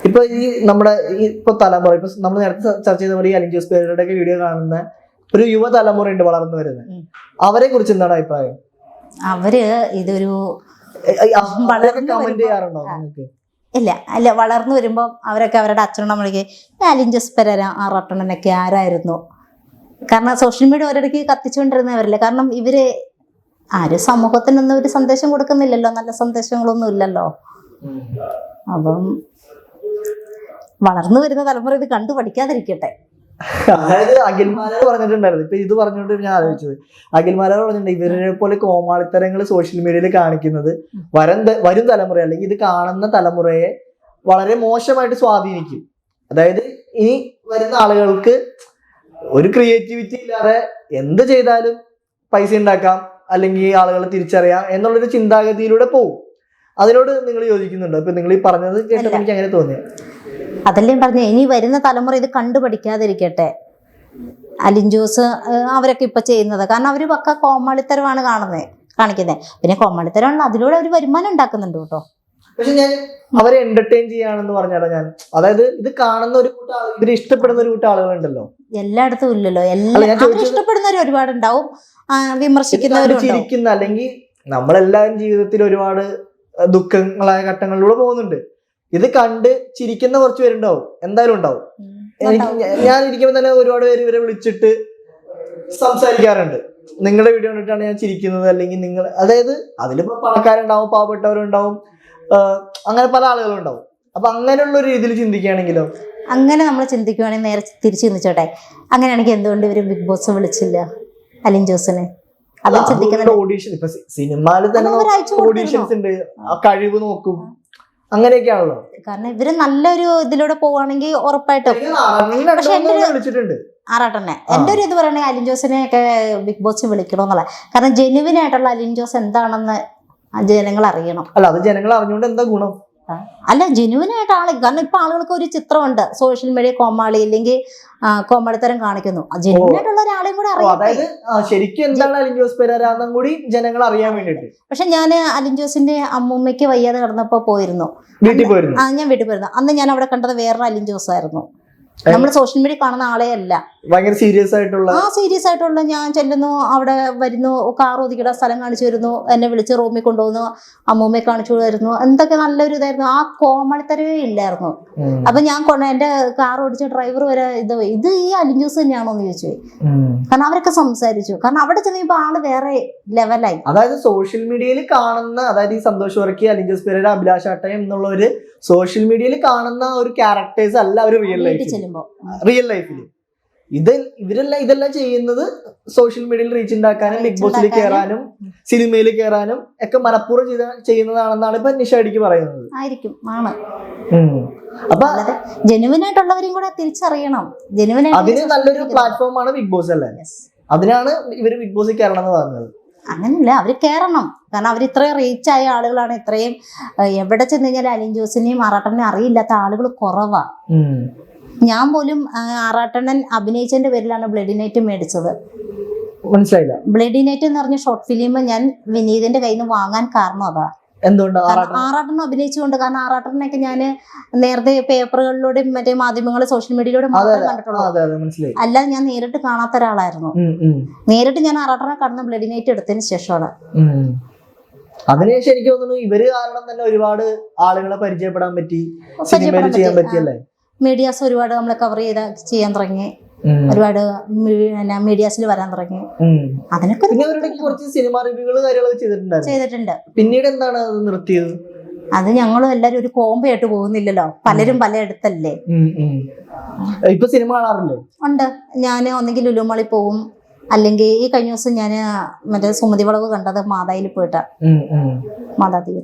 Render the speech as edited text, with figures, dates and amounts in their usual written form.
ഇപ്പൊ ഈ നമ്മുടെ ഇപ്പൊ തലമുറ ഇപ്പൊ നമ്മൾ നേരത്തെ ചർച്ച ചെയ്ത പോലെ ഈ അലിൻ ജോസ് പെരേരയുടെ ഒക്കെ വീഡിയോ കാണുന്ന ഒരു യുവതലമുറ ഉണ്ട് വളർന്നു വരുന്നത്. അവരെ കുറിച്ച് എന്താണ് അഭിപ്രായം? അവര് ഇതൊരു കമന്റ് ചെയ്യാറുണ്ടോ നിങ്ങൾക്ക്? ഇല്ല അല്ല, വളർന്നു വരുമ്പോൾ അവരൊക്കെ അവരുടെ അച്ഛനും അമ്മയ്ക്ക് അലിൻ ജോസ് പെരേര ആറാട്ടണ്ണനൊക്കെ ആരായിരുന്നു? കാരണം സോഷ്യൽ മീഡിയ ഒരിടയ്ക്ക് കത്തിച്ചുകൊണ്ടിരുന്നവരല്ലേ. കാരണം ഇവര് ആരും സമൂഹത്തിനൊന്നും ഒരു സന്ദേശം കൊടുക്കുന്നില്ലല്ലോ, നല്ല സന്ദേശങ്ങളൊന്നും ഇല്ലല്ലോ. അപ്പം വളർന്നു വരുന്ന തലമുറ ഇത് കണ്ടു പഠിക്കാതിരിക്കട്ടെ. അതായത് അഖിൽമാരാർ പറഞ്ഞിട്ടുണ്ടായിരുന്നു, ഇപ്പൊ ഇത് പറഞ്ഞുകൊണ്ട് ഞാൻ ആലോചിച്ചത്, അഖിൽമാരാർ പറഞ്ഞിട്ടുണ്ട് ഇവരെ പോലെ കോമാളിത്തരങ്ങൾ സോഷ്യൽ മീഡിയയിൽ കാണിക്കുന്നത് വരും തലമുറ അല്ലെങ്കിൽ ഇത് കാണുന്ന തലമുറയെ വളരെ മോശമായിട്ട് സ്വാധീനിക്കും. അതായത് ഇനി വരുന്ന ആളുകൾക്ക് ഒരു ക്രിയേറ്റിവിറ്റി ഇല്ലാതെ എന്ത് ചെയ്താലും പൈസ ഉണ്ടാക്കാം അല്ലെങ്കിൽ ആളുകളെ തിരിച്ചറിയാം എന്നുള്ളൊരു ചിന്താഗതിയിലൂടെ പോകും. അതിനോട് നിങ്ങൾ യോജിക്കുന്നുണ്ടോ? ഇപ്പൊ നിങ്ങൾ ഈ പറഞ്ഞത് കേട്ടപ്പോൾ എനിക്ക് അങ്ങനെ തോന്നിയത്. അതെല്ലാം പറഞ്ഞ ഇനി വരുന്ന തലമുറ ഇത് കണ്ടു പഠിക്കാതിരിക്കട്ടെ. അലിൻ ജോസ് അവരൊക്കെ ഇപ്പൊ ചെയ്യുന്നത് കാരണം അവര് പക്ക കോമാളിത്തരമാണ് കാണിക്കുന്നത്. പിന്നെ കോമാളിത്തരമാണല്ലോ, അതിലൂടെ അവർ വരുമാനം ഉണ്ടാക്കുന്നുണ്ട് കേട്ടോ. പക്ഷെ ഞാൻ അവരെ എന്റർടൈൻ ചെയ്യാണെന്ന് പറഞ്ഞാലോ ഞാൻ, അതായത് ഇത് കാണുന്ന ഒരു കൂട്ടം ഇവര് ഇഷ്ടപ്പെടുന്ന ഒരു കൂട്ടം ആളുകളുണ്ടല്ലോ, എല്ലായിടത്തും ഇല്ലല്ലോ. ഇഷ്ടപ്പെടുന്നവർ ഒരുപാടുണ്ടാവും, വിമർശിക്കുന്നവരും ചിരിക്കുന്ന, അല്ലെങ്കിൽ നമ്മളെല്ലാവരും ജീവിതത്തിൽ ഒരുപാട് ദുഃഖങ്ങളായ ഘട്ടങ്ങളിലൂടെ പോകുന്നുണ്ട്. ഇത് കണ്ട് ചിരിക്കുന്ന കുറച്ച് പേരുണ്ടാവും, എന്തായാലും ഉണ്ടാവും. ഞാൻ ഇരിക്കുമ്പോൾ തന്നെ ഒരുപാട് പേര് ഇവരെ വിളിച്ചിട്ട് സംസാരിക്കാറുണ്ട്, നിങ്ങളുടെ വീഡിയോ കണ്ടിട്ടാണ് ഞാൻ ചിരിക്കുന്നത്, അല്ലെങ്കിൽ നിങ്ങൾ, അതായത് അതിലിപ്പോ പണക്കാരുണ്ടാവും, പാവപ്പെട്ടവരുണ്ടാവും, അങ്ങനെ പല ആളുകളും ഉണ്ടാവും. അപ്പൊ അങ്ങനെയുള്ള ഒരു രീതിയിൽ ചിന്തിക്കുകയാണെങ്കിലോ? അങ്ങനെ നമ്മൾ ചിന്തിക്കുകയാണെങ്കിൽ നേരെ തിരിച്ചു ചിന്തിച്ചോട്ടെ. അങ്ങനെയാണെങ്കിൽ എന്തുകൊണ്ട് ഇവര് ബിഗ് ബോസ് വിളിച്ചില്ല അലിൻ ജോസിനെ? അത് ചിന്തിക്കുന്നത് ഓഡീഷൻ, ഇപ്പൊ സിനിമയിൽ തന്നെ ഓഡീഷൻസ് ഉണ്ട്, ആ കഴിവ് നോക്കും, അങ്ങനെയൊക്കെയാണല്ലോ. കാരണം ഇവര് നല്ലൊരു ഇതിലൂടെ പോവാണെങ്കിൽ ഉറപ്പായിട്ടും. പക്ഷെ വിളിച്ചിട്ടുണ്ട് ആറാട്ടനെ. എന്റെ ഒരു ഇത് പറയണെങ്കിൽ അലിൻ ജോസിനെ ഒക്കെ ബിഗ് ബോസ് വിളിക്കണമെന്നുള്ള, കാരണം ജെനുവിൻ ആയിട്ടുള്ള അലിൻ ജോസ് എന്താണെന്ന് ജനങ്ങൾ അറിയണം. അല്ല, അത് ജനങ്ങൾ അറിഞ്ഞുകൊണ്ട് എന്താ ഗുണം? അല്ല, ജെനുവിനായിട്ട് ആള്, കാരണം ഇപ്പൊ ആളുകൾക്ക് ഒരു ചിത്രമുണ്ട് സോഷ്യൽ മീഡിയ കോമാളി അല്ലെങ്കിൽ കോമാളിത്തരം കാണിക്കുന്നു. ജെനുവിനായിട്ടുള്ള ഒരാളെയും കൂടെ അറിയാം ശരിക്കും എന്താണ് അലിൻ ജോസ് പെരേര കൂടി ജനങ്ങൾ അറിയാൻ വേണ്ടിട്ട്. പക്ഷെ ഞാൻ അലിൻ ജോസിന്റെ അമ്മൂമ്മയ്ക്ക് വയ്യാതെ കിടന്നപ്പോ പോയിരുന്നു, വീട്ടിൽ പോയിരുന്നു. ഞാൻ വീട്ടിൽ പോയിരുന്നു. അന്ന് ഞാൻ അവിടെ കണ്ടത് വേറൊരു അലിൻ ജോസ് ആയിരുന്നു. നമ്മൾ സോഷ്യൽ മീഡിയ കാണുന്ന ആളെ അല്ല. ഭയങ്കര സീരിയസ് ആയിട്ടുള്ള സീരിയസ് ആയിട്ടുള്ള. ഞാൻ ചെല്ലുന്നു, അവിടെ വരുന്നു, കാർ ഒതുക്കിട സ്ഥലം കാണിച്ചു വരുന്നു, എന്നെ വിളിച്ച് റൂമിൽ കൊണ്ടുപോകുന്നു, അമ്മൂമ്മയെ കാണിച്ചു വരുന്നു, എന്തൊക്കെ നല്ലൊരു ഇതായിരുന്നു. ആ കോമാളിത്തരവേ ഇല്ലായിരുന്നു. അപ്പൊ ഞാൻ എന്റെ കാർ ഓടിച്ച ഡ്രൈവർ വരെ ഇത് ഈ അലിൻ ജോസ് തന്നെയാണോ എന്ന് ചോദിച്ചു. കാരണം അവരൊക്കെ സംസാരിച്ചു. കാരണം അവിടെ ചെന്നപ്പോ ആള് വേറെ ലെവലായി. അതായത് സോഷ്യൽ മീഡിയയിൽ കാണുന്ന, അതായത് ഈ സന്തോഷ് വർക്കി, അലിൻ ജോസ് പെരേര, അഭിലാഷ് ആട്ടയം എന്നുള്ളവര് സോഷ്യൽ മീഡിയയിൽ കാണുന്ന ഒരു ക്യാരക്ടേഴ്സ് അല്ല അവര് റിയൽ ലൈഫിൽ. ഇതെല്ലാം ചെയ്യുന്നത് സോഷ്യൽ മീഡിയയിൽ റീച്ച് ഉണ്ടാക്കാനും ബിഗ് ബോസിൽ കയറാനും സിനിമയിൽ കയറാനും ഒക്കെ മനഃപൂർവ്വം ചെയ്യുന്നതാണെന്നാണ് ഇപ്പൊ നിഷാടിക്ക് പറയുന്നത്. ആയിരിക്കും, ആണ്. അപ്പൊ ജെനുവിനായിട്ടുള്ളവരെയും കൂടെ തിരിച്ചറിയണം. അതിന് നല്ലൊരു പ്ലാറ്റ്ഫോമാണ് ബിഗ് ബോസ് അല്ലേ? അതിനാണ് ഇവര് ബിഗ് ബോസിൽ കയറണം എന്ന് പറഞ്ഞത്. അങ്ങനെയല്ല, അവര് കയറണം. കാരണം അവർ ഇത്രയും റീച്ച് ആയ ആളുകളാണ്. ഇത്രയും എവിടെ ചെന്ന് കഴിഞ്ഞാൽ അലിൻ ജോസിനെയും ആറാട്ടണ്ണനെ അറിയില്ലാത്ത ആളുകൾ കുറവാ. ഞാൻ പോലും ആറാട്ടണ്ണൻ അഭിനയിച്ചതിന്റെ പേരിലാണ് ബ്ലഡി നൈറ്റ് മേടിച്ചത്. മനസ്സിലായില്ല? ബ്ലഡി നൈറ്റ് എന്ന് പറഞ്ഞ ഷോർട്ട് ഫിലിം ഞാൻ വിനീതിന്റെ കയ്യിൽ നിന്ന് വാങ്ങാൻ കാരണം അതാ. ആറാട്ടണ്ണൻ അഭിനയിച്ചുകൊണ്ട്. കാരണം ആറാട്ടണ്ണനൊക്കെ ഞാൻ നേരത്തെ പേപ്പറുകളിലൂടെയും മറ്റേ മാധ്യമങ്ങളെ സോഷ്യൽ മീഡിയയിലൂടെ മാത്രമേ കണ്ടിട്ടുള്ളൂ. അല്ലാതെ ഞാൻ നേരിട്ട് കാണാത്ത ഒരാളായിരുന്നു. നേരിട്ട് ഞാൻ ആറാട്ടണ്ണനെ കാണുന്ന ബ്ലഡി നൈറ്റ് എടുത്തതിന് ശേഷമാണ്. അതിനുശേഷം എനിക്ക് തോന്നുന്നു ഇവര് കാരണം തന്നെ ഒരുപാട് ആളുകളെ പരിചയപ്പെടാൻ പറ്റി, സിനിമയിൽ ചെയ്യാൻ പറ്റിയല്ലേ? മീഡിയാസ് ഒരുപാട് നമ്മളെ കവർ ചെയ്യാൻ തുടങ്ങി, ഒരുപാട് മീഡിയാസിൽ വരാൻ തുടങ്ങി. അതിനൊക്കെ കുറച്ച് സിനിമ റിവ്യൂകൾ കാര്യങ്ങളൊക്കെ ചെയ്തിട്ടുണ്ട്. പിന്നീട് എന്താണ് അത് നിർത്തിയത്? അത് ഞങ്ങളും എല്ലാരും ഒരു കോംബോ ആയിട്ട് പോകുന്നില്ലല്ലോ, പലരും പല ഇടത്തല്ലേ. ഇപ്പൊ സിനിമ കാണാറില്ലേ? ഉണ്ട്. ഞാൻ ഒന്നെങ്കിൽ ലുലുമാളിൽ പോകും, അല്ലെങ്കിൽ ഈ കഴിഞ്ഞ ദിവസം ഞാൻ മറ്റേ സുമതി വളവ് കണ്ടത് മാതായിൽ പോയിട്ടാ, മാതാ തിയേറ്റർ.